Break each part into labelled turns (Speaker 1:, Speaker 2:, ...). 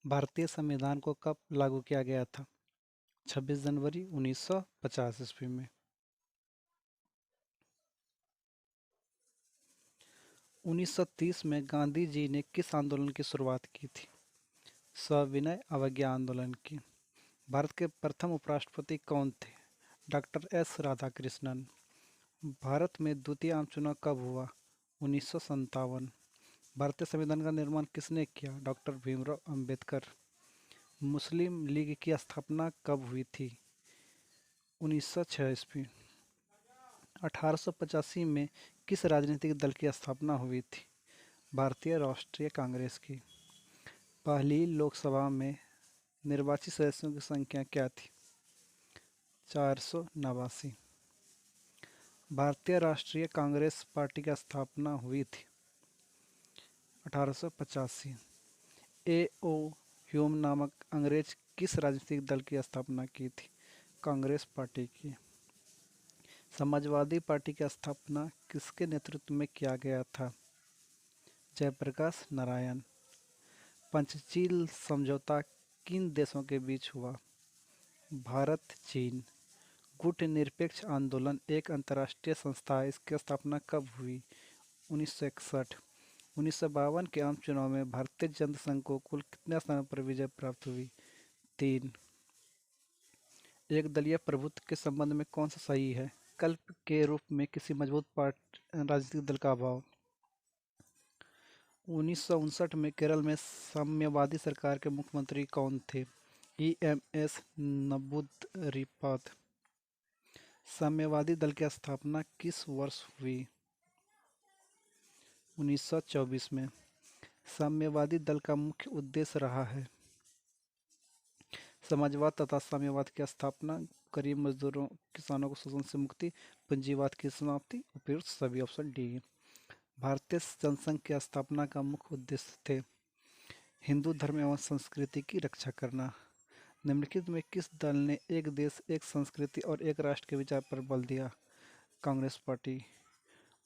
Speaker 1: भारतीय संविधान को कब लागू किया गया था? 26 जनवरी 1950 ईस्वी में। 1930 में गांधी जी ने किस आंदोलन की शुरुआत की थी? सविनय अवज्ञा आंदोलन की। भारत के प्रथम उपराष्ट्रपति कौन थे? Doctor S Radhakrishnan. भारत में द्वितीय आम चुनाव कब हुआ? 1957। भारतीय संविधान का निर्माण किसने किया? डॉक्टर भीमराव अंबेडकर। मुस्लिम लीग की स्थापना कब हुई थी? 1906 ईस्वी। 1885 में किस राजनीतिक दल की स्थापना हुई थी? भारतीय राष्ट्रीय कांग्रेस की। पहली लोकसभा में निर्वाचित सदस्यों की संख्या क्या थी? 489। भारतीय राष्ट्रीय कांग्रेस पार्टी की स्थापना हुई थी 1885। ए ओ ह्यूम नामक अंग्रेज किस राजनीतिक दल की स्थापना की थी? कांग्रेस पार्टी की। समाजवादी पार्टी की स्थापना किसके नेतृत्व में किया गया था? जयप्रकाश नारायण। पंचशील समझौता किन देशों के बीच हुआ? भारत चीन। गुटनिरपेक्ष आंदोलन एक अंतर्राष्ट्रीय संस्था है, इसकी स्थापना कब हुई? 1961। 1952 के आम चुनाव में भारतीय जनता संघ को कुल कितने स्थानों पर विजय प्राप्त हुई? 3। एक दलीय प्रभुत्व के संबंध में कौन सा सही है? कल्प के रूप में किसी मजबूत राजनीतिक दल का अभाव। 1959 में केरल में साम्यवादी सरकार के मुख्यमंत्री कौन थे? ई.एम.एस. नंबूदरीपाद। साम्यवादी दल की स्थापना किस वर्ष हुई? 1924 में। साम्यवादी दल का मुख्य उद्देश्य रहा है समाजवाद तथा साम्यवाद की स्थापना, गरीब मजदूरों किसानों को शोषण से मुक्ति, पूंजीवाद की समाप्ति, उपयुक्त सभी ऑप्शन डी। भारतीय जनसंघ की स्थापना का मुख्य उद्देश्य थे हिंदू धर्म एवं संस्कृति की रक्षा करना। निम्नलिखित में किस दल ने एक देश एक संस्कृति और एक राष्ट्र के विचार पर बल दिया? कांग्रेस पार्टी।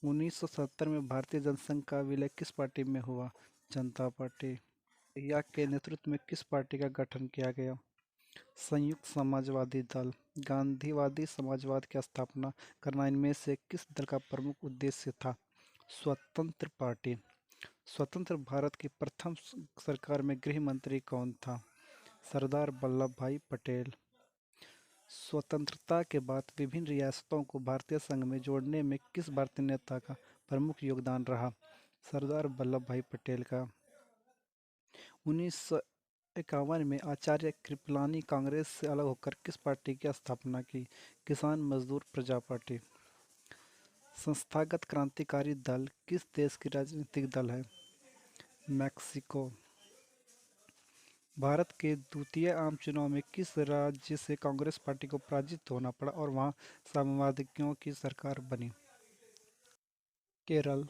Speaker 1: 1970 में भारतीय जनसंघ का विलय किस पार्टी में हुआ? जनता पार्टी। या के नेतृत्व में किस पार्टी का गठन किया गया? संयुक्त समाजवादी दल। गांधीवादी समाजवाद की स्थापना करना इनमें से किस दल का प्रमुख उद्देश्य था? स्वतंत्र पार्टी। स्वतंत्र भारत की प्रथम सरकार में गृह मंत्री कौन था? सरदार वल्लभ भाई पटेल। स्वतंत्रता के बाद विभिन्न रियासतों को भारतीय संघ में जोड़ने में किस भारतीय नेता का प्रमुख योगदान रहा? सरदार वल्लभ भाई पटेल का। 1951 में आचार्य कृपलानी कांग्रेस से अलग होकर किस पार्टी की स्थापना की? किसान मजदूर प्रजा पार्टी। संस्थागत क्रांतिकारी दल किस देश की राजनीतिक दल है? मैक्सिको। भारत के द्वितीय आम चुनाव में किस राज्य से कांग्रेस पार्टी को पराजित होना पड़ा और वहां साम्यवादियों की सरकार बनी? केरल।